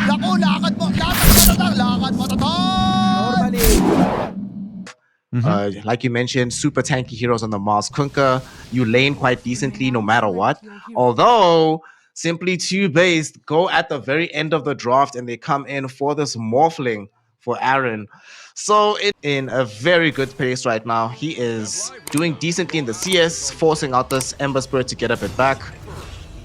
Naku, lakad mo Normally. Like you mentioned, super tanky heroes on the Mars. Kunkka, you lane quite decently no matter what. Although, simply TOOBASED go at the very end of the draft and they come in for this Morphling for Aaron. So in a very good place right now. He is doing decently in the CS, forcing out this Ember Spirit to get a bit back.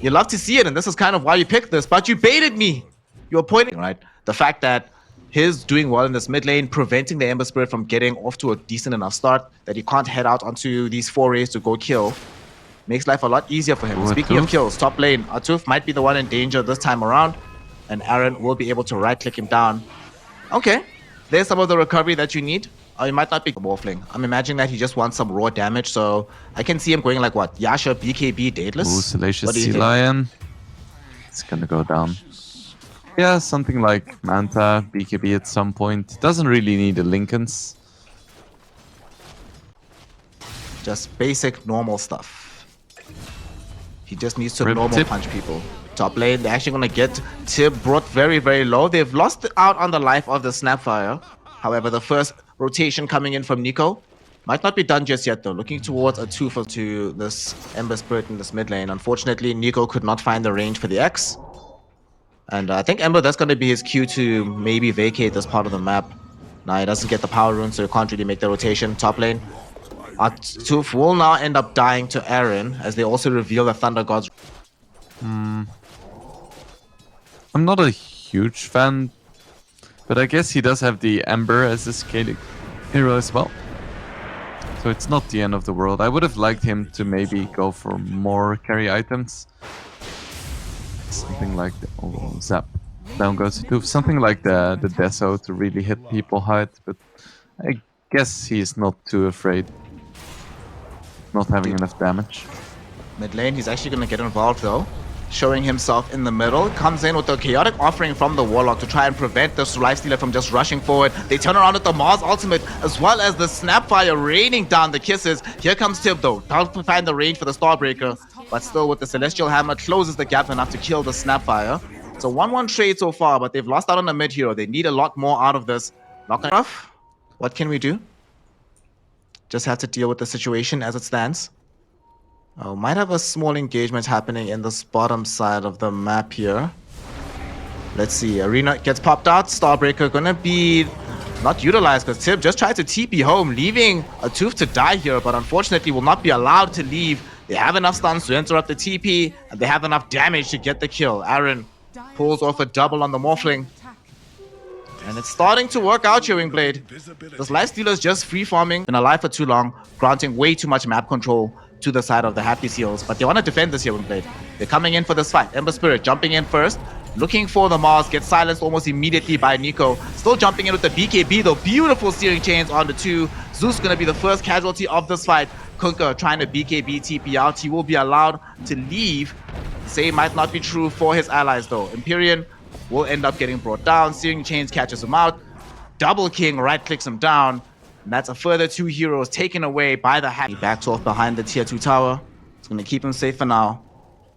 You love to see it, and this is kind of why you picked this, but you baited me. You're pointing, right? The fact that his doing well in this mid lane, preventing the Ember Spirit from getting off to a decent enough start, that he can't head out onto these forays to go kill, makes life a lot easier for him. Speaking of kills, top lane, Atuf might be the one in danger this time around, and Aaron will be able to right-click him down. Okay, there's some of the recovery that you need. It might not be Morphling. I'm imagining that he just wants some raw damage, so I can see him going like what? Yasha, BKB, Daedalus? Ooh, Salacious Sea Lion. It's gonna go down. Yeah, something like Manta, BKB at some point. Doesn't really need a Lincoln's. Just basic, normal stuff. He just needs to normal punch people. Top lane, they're actually going to get Tib brought very, very low. They've lost out on the life of the Snapfire. However, the first rotation coming in from Nico might not be done just yet, though. Looking towards a 2-for to this Ember Spirit in this mid lane. Unfortunately, Nico could not find the range for the X. And I think Ember, that's going to be his cue to maybe vacate this part of the map. Now, he doesn't get the power rune, so he can't really make the rotation. Top lane. Toof will now end up dying to Aaron, as they also reveal the Thunder Gods. I'm not a huge fan, but I guess he does have the Ember as a scaling hero as well. So it's not the end of the world. I would have liked him to maybe go for more carry items. Something like the Zap. Down goes to something like the Deso to really hit people hard, but I guess he's not too afraid. Not having enough damage. Mid lane, he's actually going to get involved though. Showing himself in the middle. Comes in with the chaotic offering from the Warlock to try and prevent this Lifestealer from just rushing forward. They turn around with the Mars ultimate as well as the Snapfire raining down the kisses. Here comes Tib though. Can't find the range for the Starbreaker. But still with the Celestial Hammer closes the gap enough to kill the Snapfire. It's a 1-1 trade so far, but they've lost out on the mid hero. They need a lot more out of this. Not enough. What can we do? Just have to deal with the situation as it stands. Oh, might have a small engagement happening in this bottom side of the map here. Let's see. Arena gets popped out. Starbreaker gonna be not utilized because Tib just tried to TP home, leaving a Tooth to die here, but unfortunately will not be allowed to leave. They have enough stuns to interrupt the TP, and they have enough damage to get the kill. Aaron pulls off a double on the Morphling. And it's starting to work out here, Wingblade. This Lifestealer is just free-farming. Been alive for too long, granting way too much map control to the side of the Happy Seals. But they want to defend this here, Wingblade. They're coming in for this fight. Ember Spirit jumping in first. Looking for the Mars. Gets silenced almost immediately by Nico. Still jumping in with the BKB, though. Beautiful searing chains on the 2. Zeus going to be the first casualty of this fight. Kunkka trying to BKB TP out. He will be allowed to leave. Same might not be true for his allies, though. Empyrean will end up getting brought down. Searing Chains catches him out. Double King right-clicks him down. And that's a further 2 heroes taken away by the Happy. He backs off behind the tier 2 tower. It's going to keep him safe for now.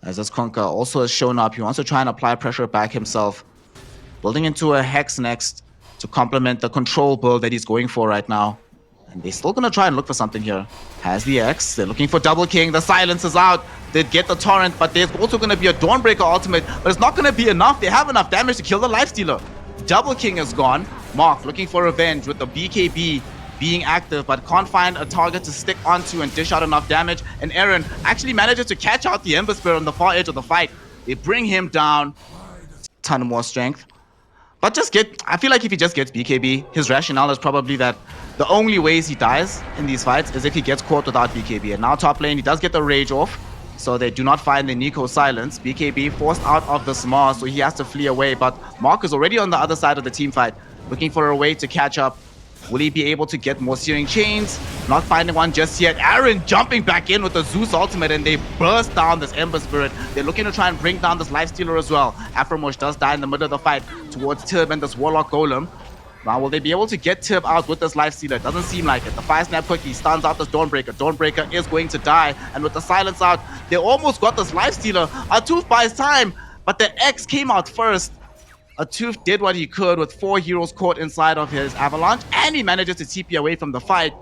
As this Kunkka also has shown up. He wants to try and apply pressure back himself. Building into a Hex next to complement the control build that he's going for right now. And they're still going to try and look for something here. Has the X. They're looking for Double King. The silence is out. They get the Torrent, but there's also going to be a Dawnbreaker ultimate. But it's not going to be enough. They have enough damage to kill the Lifestealer. Double King is gone. Mark looking for revenge with the BKB being active, but can't find a target to stick onto and dish out enough damage. And Aaron actually manages to catch out the Ember Spirit on the far edge of the fight. They bring him down. Ton more strength. But I feel like if he just gets BKB, his rationale is probably that the only ways he dies in these fights is if he gets caught without BKB. And now top lane, he does get the rage off. So they do not find the Nico silence. BKB forced out of the Mars, so he has to flee away. But Mark is already on the other side of the team fight, looking for a way to catch up. Will he be able to get more Searing Chains? Not finding one just yet. Aaron jumping back in with the Zeus ultimate, and they burst down this Ember Spirit. They're looking to try and bring down this Lifestealer as well. Afromosh does die in the middle of the fight towards Tib and this Warlock Golem. Now, will they be able to get Tib out with this Lifestealer? It doesn't seem like it. The Fire Snap quickly stuns out this Dawnbreaker. Dawnbreaker is going to die, and with the silence out, they almost got this Lifestealer. Atuf buys time, but the X came out first. Tooth did what he could with 4 heroes caught inside of his avalanche, and he manages to TP away from the fight.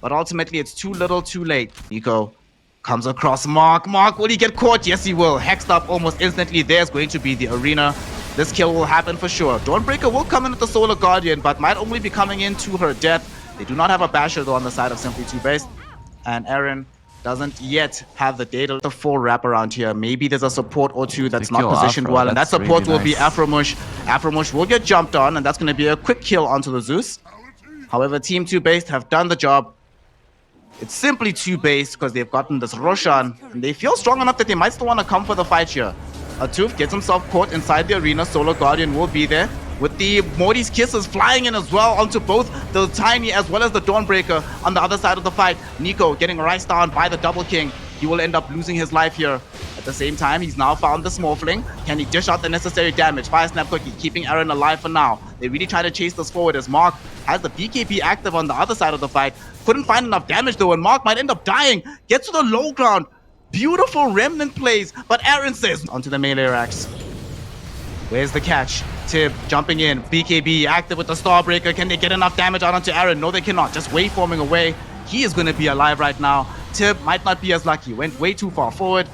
But ultimately, it's too little, too late. Nico comes across Mark. Mark, will he get caught? Yes, he will. Hexed up almost instantly. There's going to be the arena. This kill will happen for sure. Dawnbreaker will come in with the Solar Guardian, but might only be coming in to her death. They do not have a basher, though, on the side of Simply TOOBASED. And Aaron doesn't yet have the data, the full wrap around here. Maybe there's a support or two that's not positioned Afro, well, and that support really will be Afromush. Afromush will get jumped on, and that's going to be a quick kill onto the Zeus. However, Team TOOBASED have done the job. It's simply TOOBASED because they've gotten this Roshan, and they feel strong enough that they might still want to come for the fight here. Tooth gets himself caught inside the arena. Solar Guardian will be there with the Morty's Kisses flying in as well onto both the Tiny as well as the Dawnbreaker on the other side of the fight. Nico getting riced down by the Double King. He will end up losing his life here. At the same time, he's now found the Smurfling. Can he dish out the necessary damage? Fire Snap Cookie keeping Aaron alive for now. They really try to chase this forward as Mark has the BKB active on the other side of the fight. Couldn't find enough damage though, and Mark might end up dying. Gets to the low ground. Beautiful remnant plays, but Aaron says onto the melee racks. Where's the catch? Tib jumping in. BKB active with the Starbreaker. Can they get enough damage out onto Aaron? No, they cannot. Just waveforming away. He is going to be alive right now. Tib might not be as lucky. Went way too far forward.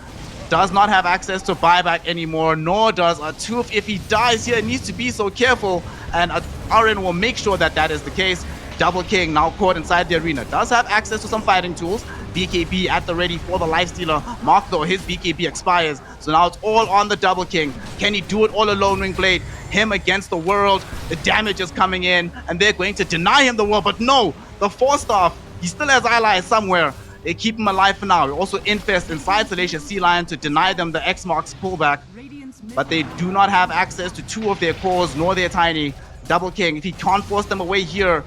Does not have access to buyback anymore, nor does Tooth. If he dies here, needs to be so careful. And Aaron will make sure that that is the case. Double King now caught inside the arena. Does have access to some fighting tools. BKB at the ready for the Lifestealer. Mark though, his BKB expires. So now it's all on the Double King. Can he do it all alone, Wingblade? Him against the world. The damage is coming in, and they're going to deny him the world. But no, the 4-staff, he still has allies somewhere. They keep him alive for now. They also infest inside Salacious Sea Lion to deny them the X marks pullback. But they do not have access to 2 of their cores, nor their Tiny. Double King, if he can't force them away here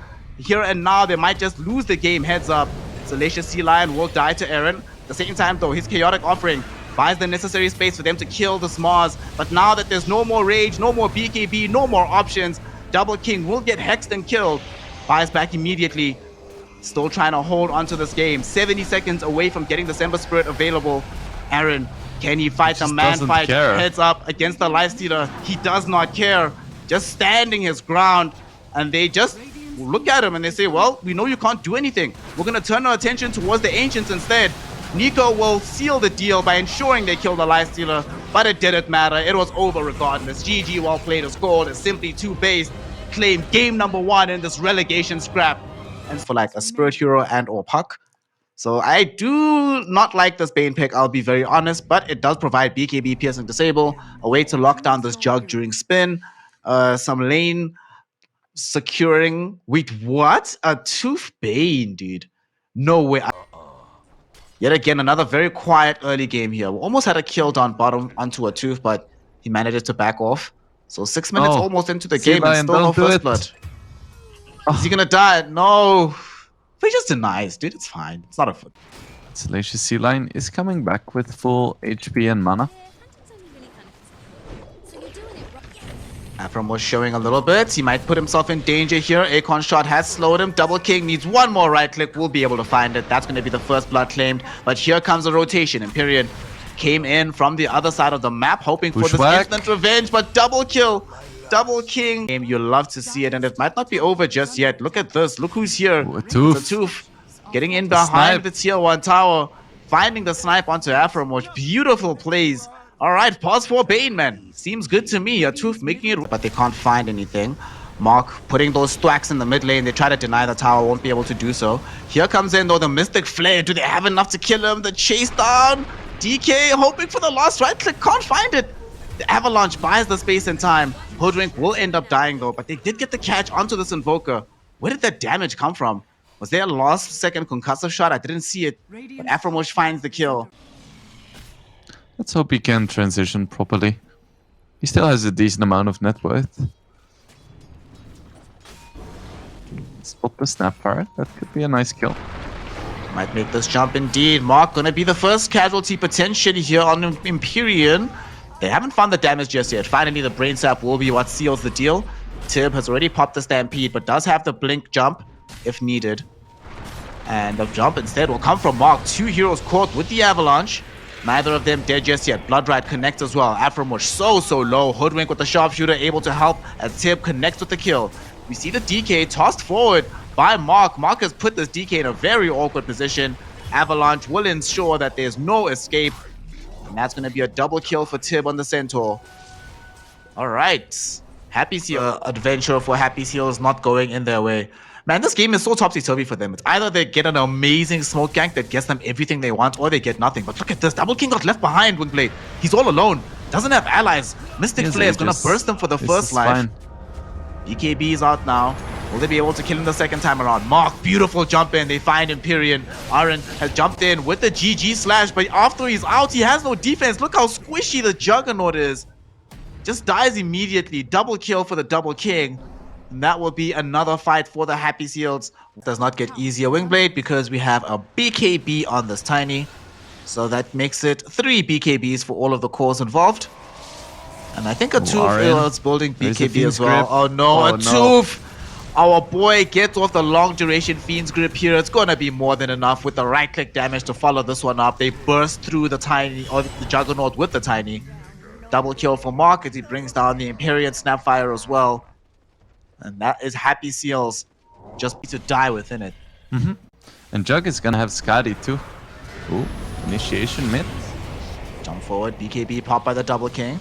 and now, they might just lose the game. Heads up. Salacious Sea Lion will die to Aaron. At the same time, though, his Chaotic Offering buys the necessary space for them to kill the Smars. But now that there's no more Rage, no more BKB, no more options, Double King will get hexed and killed. Buys back immediately. Still trying to hold onto this game. 70 seconds away from getting the Semper Spirit available. Aaron, can he fight the man fight? Heads up against the Lifestealer. He does not care. Just standing his ground. And they just look at him and they say, well, we know you can't do anything. We're going to turn our attention towards the Ancients instead. Nico will seal the deal by ensuring they kill the Lifestealer, but it didn't matter. It was over regardless. GG, well played, is scored. It's Simply TOOBASED claim game number 1 in this relegation scrap. And for like a Spirit Hero and or Puck. So I do not like this Bane pick, I'll be very honest, but it does provide BKB Piercing Disable, a way to lock down this Jug during spin, some lane securing. Wait, what? A Tooth Bane, dude. No way. Yet again, another very quiet early game here. We almost had a kill down bottom onto a Tooth, but he managed to back off. So 6 minutes almost into the game and still no first blood. Is he gonna die? No. He just denies, dude. It's fine. It's not a foot. Salacious Sea Lion is coming back with full HP and mana. Afram was showing a little bit. He might put himself in danger here. Acorn Shot has slowed him. Double King needs one more right click. We'll be able to find it. That's going to be the first blood claimed. But here comes the rotation. Empyrean came in from the other side of the map, hoping for this instant revenge. But double kill. Double King. You love to see it, and it might not be over just yet. Look at this. Look who's here. Tooth. It's a Tooth. Getting in behind the tier 1 tower. Finding the snipe onto Afromush. Beautiful plays. Alright, pause for Bane, man. Seems good to me. A Tooth making it, but they can't find anything. Mark putting those thwacks in the mid lane. They try to deny the tower, won't be able to do so. Here comes in, though, the Mystic Flare. Do they have enough to kill him? The chase down. DK hoping for the last right click. Can't find it. The Avalanche buys the space and time. Hoodwink will end up dying, though, but they did get the catch onto this Invoker. Where did that damage come from? Was there a last second concussive shot? I didn't see it, but Afromush finds the kill. Let's hope he can transition properly. He still has a decent amount of net worth. Spot the Snapfire. That could be a nice kill. Might make this jump indeed. Mark gonna be the first casualty potentially here on Empyrean. They haven't found the damage just yet. Finally, the Brain Sap will be what seals the deal. Tib has already popped the Stampede, but does have the Blink jump if needed. And the jump instead will come from Mark. 2 heroes caught with the Avalanche. Neither of them dead just yet. Bloodride connects as well. Afromush so low. Hoodwink with the sharpshooter able to help as Tib connects with the kill. We see the DK tossed forward by Mark. Mark has put this DK in a very awkward position. Avalanche will ensure that there's no escape. And that's going to be a double kill for Tib on the Centaur. All right. Happy Seal adventure for Happy Seal is not going in their way. Man, this game is so topsy-turvy for them. It's either they get an amazing smoke gank that gets them everything they want, or they get nothing. But look at this. Double King got left behind, Wingblade. He's all alone. Doesn't have allies. Mystic Flare is going to burst them for the first life. BKB is out now. Will they be able to kill him the second time around? Mark, beautiful jump in. They find Empyrean. Aaron has jumped in with the GG slash, but after he's out, he has no defense. Look how squishy the Juggernaut is. Just dies immediately. Double kill for the Double King. And that will be another fight for the Happy Seals. It does not get easier, Wingblade, because we have a BKB on this Tiny. So that makes it 3 BKBs for all of the cores involved. And I think a Toof is building BKB as well. Oh no, a Toof! Our boy gets off the long duration Fiend's Grip here. It's gonna be more than enough with the right click damage to follow this one up. They burst through the Tiny, or the Juggernaut with the Tiny. Double kill for Mark as he brings down the Empyrean Snapfire as well. And that is Happy Seals just to die within it. And Jug is gonna have Skadi too. Ooh, initiation mid. Jump forward, BKB popped by the Double King.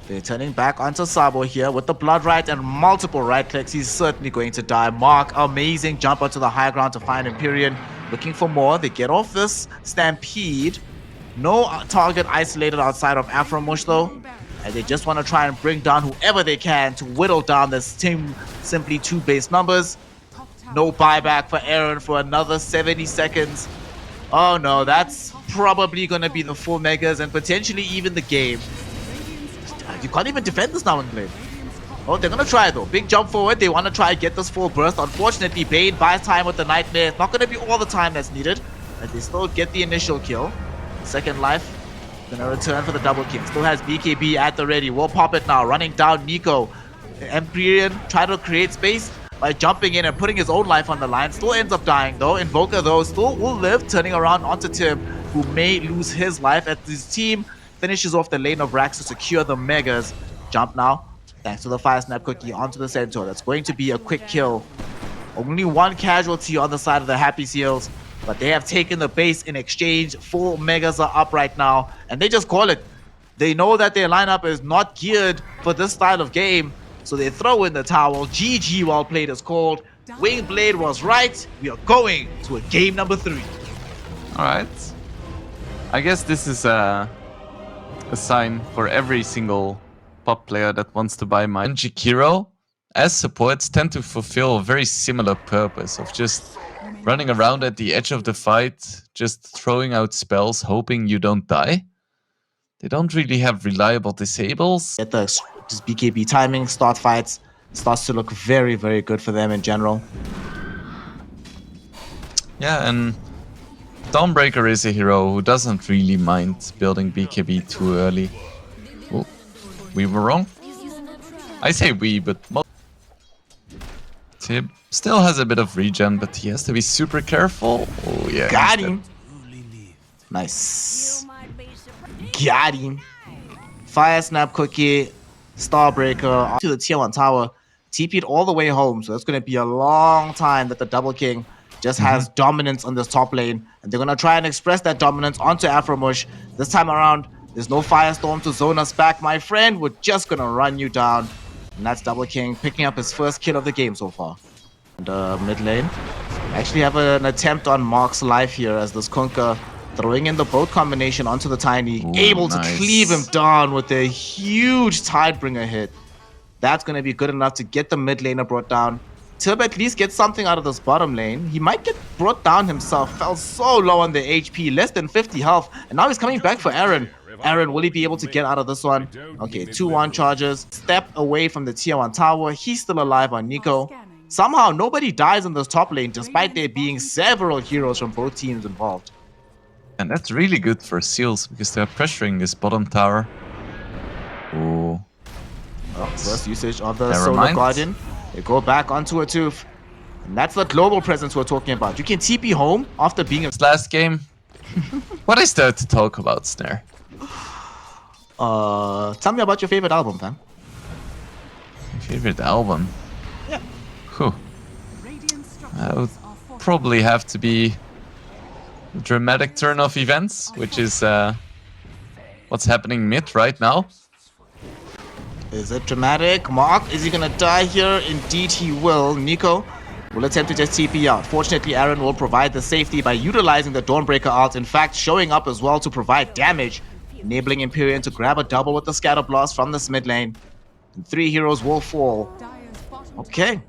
They're turning back onto Sabo here with the Blood Right and multiple right clicks. He's certainly going to die. Mark, amazing jump onto the high ground to find Empyrean. Looking for more. They get off this Stampede. No target isolated outside of Afromush though. And they just want to try and bring down whoever they can to whittle down this team simply 2 base numbers. No buyback for Aaron for another 70 seconds. Oh no, that's probably going to be the full megas and potentially even the game. You can't even defend this now, Wingblade. Oh, they're going to try though. Big jump forward. They want to try and get this full burst. Unfortunately, Bane buys time with the Nightmare. It's not going to be all the time that's needed. But they still get the initial kill. Second life. Gonna return for the Double King. Still has BKB at the ready. Will pop it now. Running down Nico. Empyrean try to create space by jumping in and putting his own life on the line. Still ends up dying though. Invoker though still will live. Turning around onto Tim, who may lose his life as his team finishes off the lane of Rax to secure the Megas. Jump now. Thanks to the Fire Snap Cookie onto the Centaur. That's going to be a quick kill. Only 1 casualty on the side of the Happy Seals. But they have taken the base in exchange. Full Megas are up right now. And they just call it. They know that their lineup is not geared for this style of game. So they throw in the towel. GG, well played is called. Wingblade was right. We are going to a game number 3. Alright. I guess this is a sign for every single pop player that wants to buy mine. Jikiro, as supports, tend to fulfill a very similar purpose of just running around at the edge of the fight, just throwing out spells, hoping you don't die. They don't really have reliable disables. Get the just BKB timing, start fights, starts to look very, very good for them in general. Yeah, and Dawnbreaker is a hero who doesn't really mind building BKB too early. Oh, we were wrong. I say we, but Tib still has a bit of regen, but he has to be super careful. Oh yeah. Got him. Nice. Got him. Fire Snap Cookie, Starbreaker to the tier 1 tower. TP'd all the way home, so it's going to be a long time that the Double King just has dominance on this top lane. And they're going to try and express that dominance onto Afromush. This time around, there's no Firestorm to zone us back, my friend. We're just going to run you down. And that's Double King picking up his first kill of the game so far. And mid lane, actually have an attempt on Mark's life here as this Kunkka throwing in the boat combination onto the Tiny. Ooh, able to nice. cleave him down with a huge Tidebringer hit. That's going to be good enough to get the mid laner brought down. Tib at least gets something out of this bottom lane. He might get brought down himself. Fell so low on the HP, less than 50 health. And now he's coming back for Aaron. Aaron, will he be able to get out of this one? Okay, 2-1 charges. Step away from the tier 1 tower. He's still alive on Nico. Somehow, nobody dies in this top lane, despite there being several heroes from both teams involved. And that's really good for Seals, because they're pressuring this bottom tower. Ooh. Oh, first usage of the Never Solar mind. Guardian. They go back onto a Tooth. And that's the global presence we're talking about. You can TP home after being a... This last game, What is there to talk about, Snare? Tell me about your favorite album, fam. Favorite album? Yeah. Whew. I would probably have to be a dramatic turn of events, which is what's happening mid right now. Is it dramatic? Mark, is he gonna die here? Indeed he will. Nico will attempt to just TP out. Fortunately, Aaron will provide the safety by utilizing the Dawnbreaker ult. In fact, showing up as well to provide damage, enabling Empyrean to grab a double with the Scatter Blast from this mid lane. And 3 heroes will fall. Okay.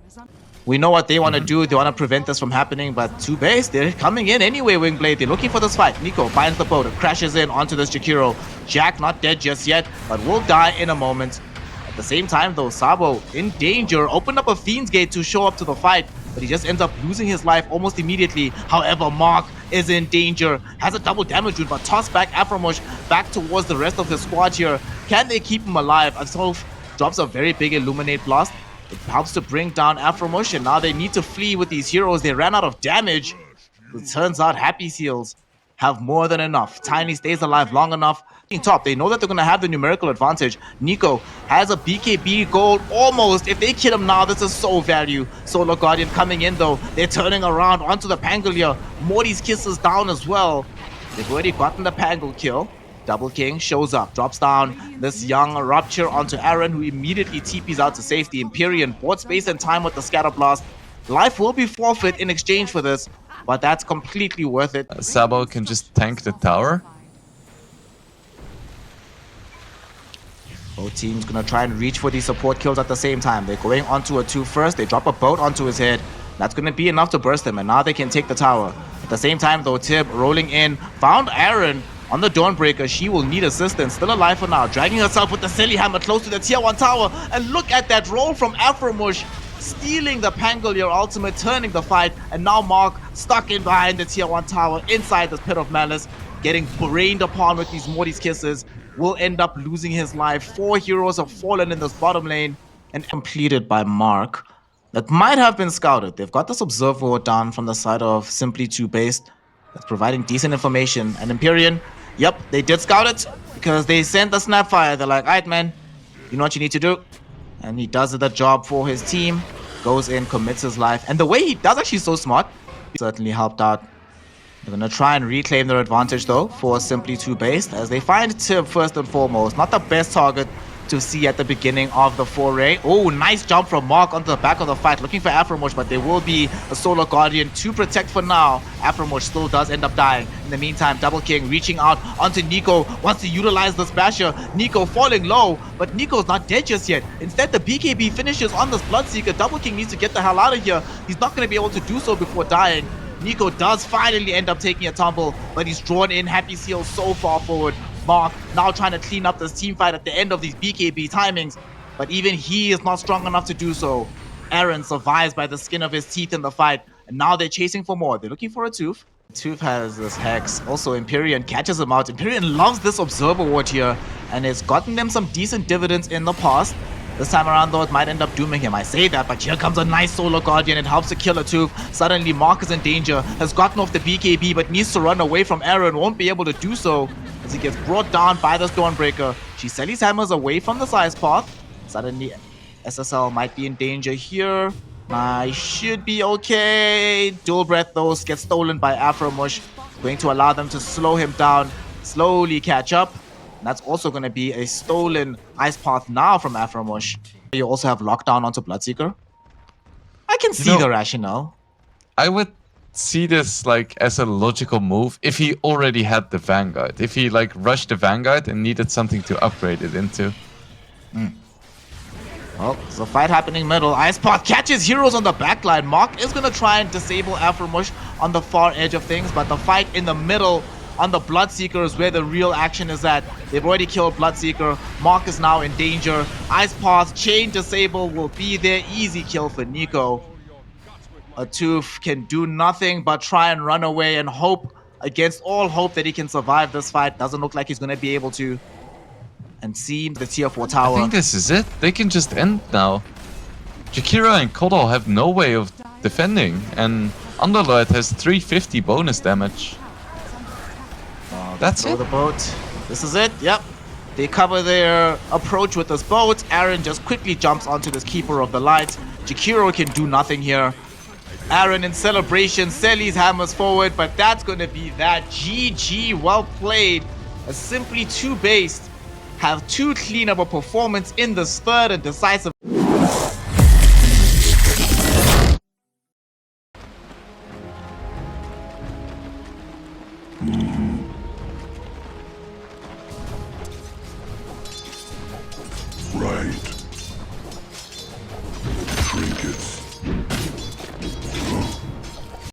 We know what they want to do. They want to prevent this from happening, but TOOBASED, they're coming in anyway, Wingblade. They're looking for this fight. Nico finds the boat. It crashes in onto this Jakiro. Jack not dead just yet, but will die in a moment. At the same time, though, Sabo in danger. Opened up a Fiend's Gate to show up to the fight, but he just ends up losing his life almost immediately. However, Mark is in danger. Has a double damage rune, but toss back Aframush back towards the rest of his squad here. Can they keep him alive? Absol drops a very big Illuminate Blast. It helps to bring down Aframush, and now they need to flee with these heroes. They ran out of damage. It turns out Happy Seals have more than enough. Tiny stays alive long enough. In top, they know that they're going to have the numerical advantage. Nico has a BKB gold almost. If they kill him now, this is so value. Solar Guardian coming in though. They're turning around onto the Pangolier. Morty's kisses down as well. They've already gotten the Pangle kill. Double King shows up, drops down this young Rupture onto Aaron, who immediately TPs out to safety. Empyrean bought space and time with the Scatter Blast. Life will be forfeit in exchange for this, but that's completely worth it. Sabo can just tank the tower. Both teams gonna try and reach for these support kills at the same time. They're going onto a 2 first. They drop a boat onto his head. That's gonna be enough to burst him, and now they can take the tower. At the same time, though, Tib rolling in, found Aaron on the Dawnbreaker. She will need assistance. Still alive for now. Dragging herself with the Silly Hammer close to the tier 1 tower. And look at that roll from Aframush. Stealing the Pangolier ultimate, turning the fight. And now Mark stuck in behind the tier 1 tower inside the Pit of Malice. Getting rained upon with these Morty's kisses. Will end up losing his life. 4 heroes have fallen in this bottom lane. And completed by Mark. That might have been scouted. They've got this observer down from the side of Simply TOOBASED. That's providing decent information. And Empyrean, yep, they did scout it because they sent the Snapfire. They're like, alright, man, you know what you need to do. And he does the job for his team. Goes in, commits his life. And the way he does actually so smart. Certainly helped out. They're going to try and reclaim their advantage, though, for Simply TOOBASED. As they find Tib first and foremost. Not the best target to see at the beginning of the foray. Oh, nice jump from Mark onto the back of the fight, looking for Aframush, but there will be a Solar Guardian to protect for now. Aframush still does end up dying. In the meantime, Double King reaching out onto Nico, wants to utilize this basher. Nico falling low, but Nico's not dead just yet. Instead, the BKB finishes on this Bloodseeker. Double King needs to get the hell out of here. He's not going to be able to do so before dying. Nico does finally end up taking a tumble, but he's drawn in Happy Seal so far forward. Mark now trying to clean up this team fight at the end of these BKB timings, but even he is not strong enough to do so. Aaron survives by the skin of his teeth in the fight, and now they're chasing for more. They're looking for a Tooth. Tooth has this Hex. Also, Empyrean catches him out. Empyrean loves this Observer Ward here, and it's gotten them some decent dividends in the past. This time around, though, it might end up dooming him. I say that, but here comes a nice Solar Guardian. It helps to kill a Tooth. Suddenly, Mark is in danger. Has gotten off the BKB, but needs to run away from Aaron. Won't be able to do so as he gets brought down by this Dawnbreaker. She sellies hammers away from the size path. Suddenly, SSL might be in danger here. I should be okay. Dual Breath, though, gets stolen by Aframush. Going to allow them to slow him down. Slowly catch up. And that's also going to be a stolen Ice Path now from Aframush. You also have Lockdown onto Bloodseeker. I can see the rationale. I would see this like as a logical move if he already had the Vanguard. If he like rushed the Vanguard and needed something to upgrade it into. Well, there's a fight happening middle. Ice Path catches heroes on the backline. Mark is going to try and disable Aframush on the far edge of things, but the fight in the middle on the Bloodseeker is where the real action is at. They've already killed Bloodseeker. Mark is now in danger. Ice Path, chain disable will be their easy kill for Nico. A Tooth can do nothing but try and run away and hope against all hope that he can survive this fight. Doesn't look like he's going to be able to. And see the tier 4 tower. I think this is it. They can just end now. Jakiro and Kodal have no way of defending, and Underlord has 350 bonus damage. That's throw it? the boat. This is it. Yep. They cover their approach with this boat. Aaron just quickly jumps onto this Keeper of the Light. Jakiro can do nothing here. Aaron in celebration. Selly's hammers forward, but that's going to be that. GG. Well played. As simply TOOBASED have too clean of a performance in this third and decisive.